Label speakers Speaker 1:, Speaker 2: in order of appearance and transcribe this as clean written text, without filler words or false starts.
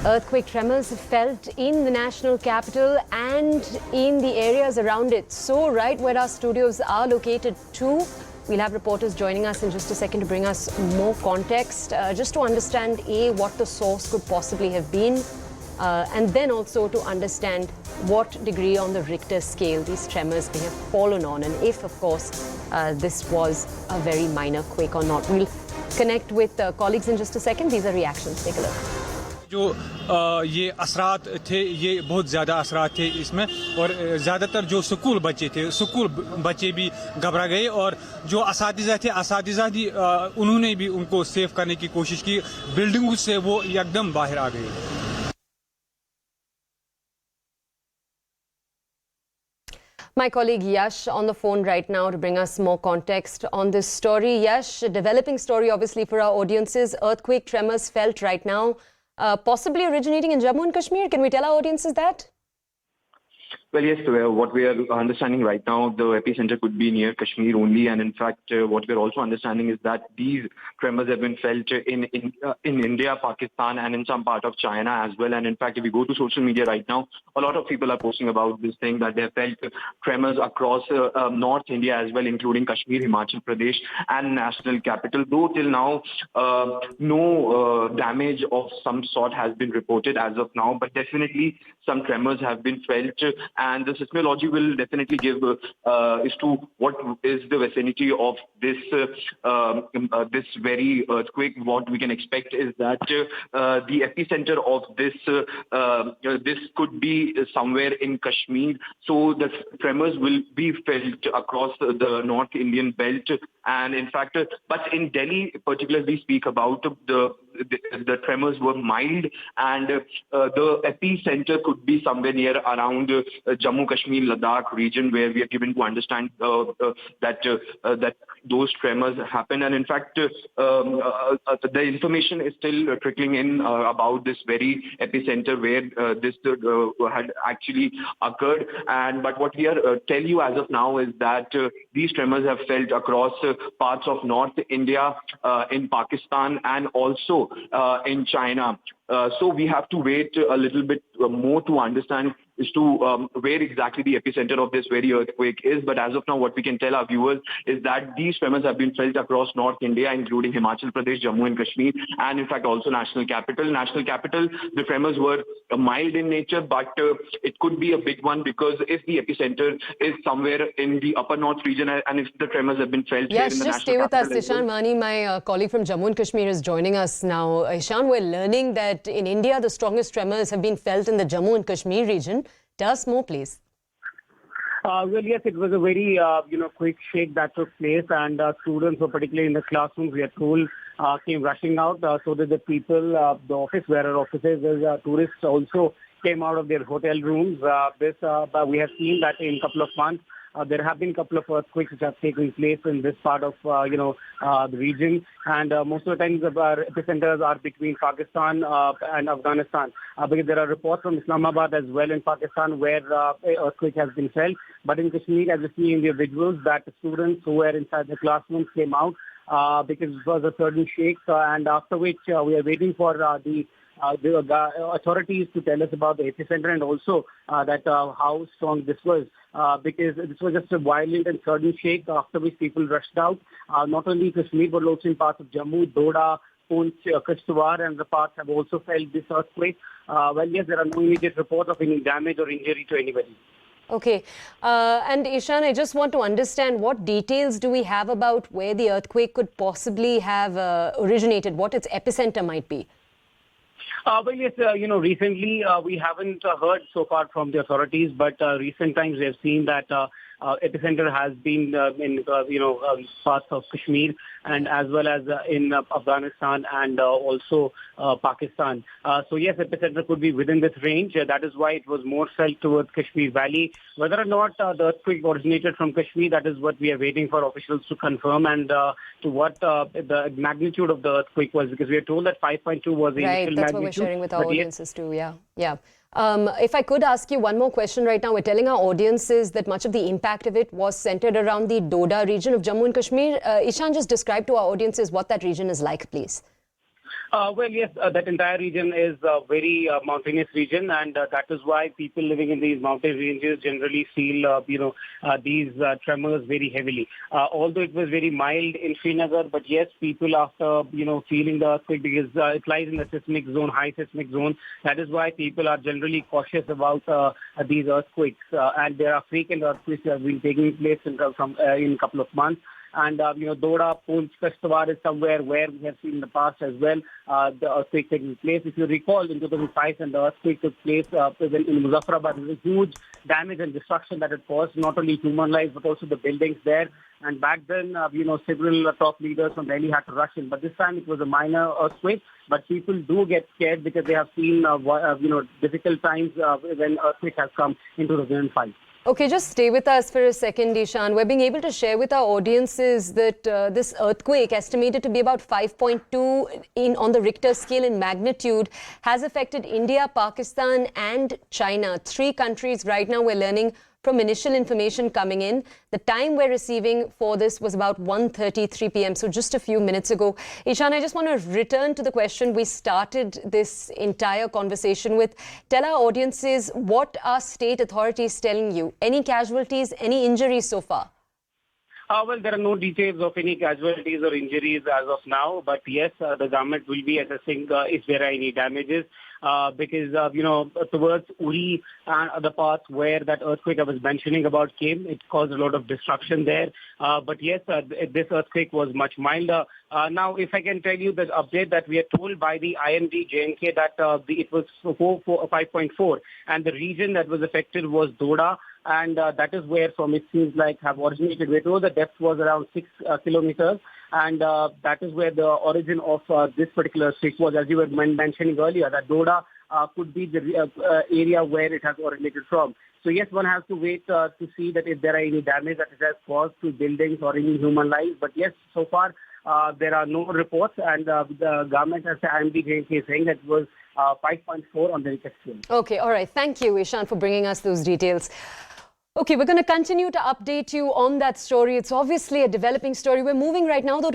Speaker 1: Earthquake tremors felt in the national capital and in the areas around it. So right where our studios are located too. We'll have reporters joining us in just a second to bring us more context, just to understand what the source could possibly have been, and then also to understand what degree on the Richter scale these tremors may have fallen on, and if, of course, this was a very minor quake or not. We'll connect with colleagues in just a second. These are reactions. Take a look.
Speaker 2: जो ये असरात थे, ये बहुत ज़्यादा असरात थे इसमें, और ज़्यादातर जो स्कूल बच्चे भी घबरा गए, और जो असातिज़ा थे, भी उन्होंने भी उनको सेव करने की कोशिश की, बिल्डिंग से वो एकदम बाहर आ गए.
Speaker 1: My colleague Yash on the phone right now to bring us more context on this story. Yash, a developing story obviously for our audiences. Earthquake tremors felt right now. Possibly originating in Jammu and Kashmir. Can we tell our audiences that?
Speaker 3: Well, yes, what we are understanding right now, the epicenter could be near Kashmir only. And in fact, what we're also understanding is that these tremors have been felt in India, Pakistan, and in some part of China as well. And in fact, if you go to social media right now, a lot of people are posting about this thing, that they have felt tremors across North India as well, including Kashmir, Himachal Pradesh, and national capital. Though till now, no damage of some sort has been reported as of now, but definitely some tremors have been felt. And the seismology will definitely give as to what is the vicinity of this this very earthquake. What we can expect is that the epicenter of this could be somewhere in Kashmir. So the tremors will be felt across the North Indian belt. And in fact, but in Delhi particularly, speak about the tremors were mild, and the epicenter could be somewhere near around Jammu Kashmir, Ladakh region, where we are given to understand that those tremors happen. And in fact, the information is still trickling in about this very epicenter where this had actually occurred. But what we are tell you as of now is that these tremors have felt across parts of North India, in Pakistan, and also in China. So we have to wait a little bit more to understand as to where exactly the epicenter of this very earthquake is. But as of now, what we can tell our viewers is that these tremors have been felt across North India, including Himachal Pradesh, Jammu and Kashmir, and in fact also national capital. The tremors were mild in nature, but it could be a big one, because if the epicenter is somewhere in the upper north region, and if the tremors have been felt here in the national capital.
Speaker 1: Just stay with us. Ishan Mani, my colleague from Jammu and Kashmir, is joining us now. Ishan, we're learning that in India, the strongest tremors have been felt in the Jammu and Kashmir region. Tell us more, please.
Speaker 4: Well, yes, it was a very, quick shake that took place, and students, were particularly in the classrooms, we are told, came rushing out. So did the people, the office wearer officers, tourists also came out of their hotel rooms. But we have seen that in a couple of months, there have been a couple of earthquakes which have taken place in this part of, the region. And most of the times, our epicenters are between Pakistan and Afghanistan. Because there are reports from Islamabad as well in Pakistan where earthquake has been felt. But in Kashmir, as we see in the visuals, that the students who were inside the classrooms came out because it was a sudden shake. And after which, we are waiting for the authorities to tell us about the epicenter, and also that how strong this was, because this was just a violent and sudden shake, after which people rushed out, not only Kashmir but also in parts of Jammu, Doda, Poonch, Kishtwar, and the parts have also felt this earthquake. Well, yes, there are no immediate reports of any damage or injury to anybody.
Speaker 1: Okay. And Ishan, I just want to understand, what details do we have about where the earthquake could possibly have originated, what its epicenter might be?
Speaker 4: Well, yes, recently we haven't heard so far from the authorities, but recent times we have seen that epicenter has been in parts of Kashmir, and as well as in Afghanistan and also Pakistan. So yes, epicenter could be within this range. That is why it was more felt towards Kashmir Valley. Whether or not the earthquake originated from Kashmir, that is what we are waiting for officials to confirm, and to what the magnitude of the earthquake was, because we are told that 5.2 was the initial magnitude.
Speaker 1: Right, that's what we're sharing with our audiences too. Yeah. If I could ask you one more question right now. We're telling our audiences that much of the impact of it was centered around the Doda region of Jammu and Kashmir. Ishan, just describe to our audiences what that region is like, please.
Speaker 4: Well, yes, that entire region is a very mountainous region, and that is why people living in these mountain ranges generally feel, these tremors very heavily. Although it was very mild in Srinagar, but yes, people after, feeling the earthquake, because it lies in the seismic zone, high seismic zone, that is why people are generally cautious about these earthquakes. And there are frequent earthquakes that have been taking place in a couple of months. And, Doda, Poonch, Kashtawar is somewhere where we have seen in the past as well the earthquake taking place. If you recall, in 2005, when the earthquake took place in Muzaffarabad, there was a huge damage and destruction that it caused, not only human lives, but also the buildings there. And back then, several top leaders from Delhi had to rush in. But this time it was a minor earthquake. But people do get scared because they have seen, difficult times when earthquake has come in 2005.
Speaker 1: Okay, just stay with us for a second, Ishan. We're being able to share with our audiences that this earthquake, estimated to be about 5.2 on the Richter scale in magnitude, has affected India, Pakistan and China. 3 countries right now, we're learning from initial information coming in. The time we're receiving for this was about 1:33 p.m, so just a few minutes ago. Ishan, I just want to return to the question we started this entire conversation with. Tell our audiences, what are state authorities telling you? Any casualties, any injuries so far?
Speaker 4: Well, there are no details of any casualties or injuries as of now. But yes, the government will be assessing if there are any damages. Because, towards Uri and other parts where that earthquake I was mentioning about came, it caused a lot of destruction there. But yes, this earthquake was much milder. Now, if I can tell you the update that we are told by the IMD JNK that it was 5.4, and the region that was affected was Doda. And that is where, from it seems like, have originated. We're told the depth was around 6 kilometers. And that is where the origin of this particular earthquake was, as you were mentioning earlier, that Doda could be the area where it has originated from. So yes, one has to wait to see that if there are any damage that it has caused to buildings or any human lives. But yes, so far there are no reports, and the government, as the IMD is saying, that it was 5.4 on the Richter scale.
Speaker 1: Okay, all right. Thank you, Ishan, for bringing us those details. Okay, we're going to continue to update you on that story. It's obviously a developing story. We're moving right now, though,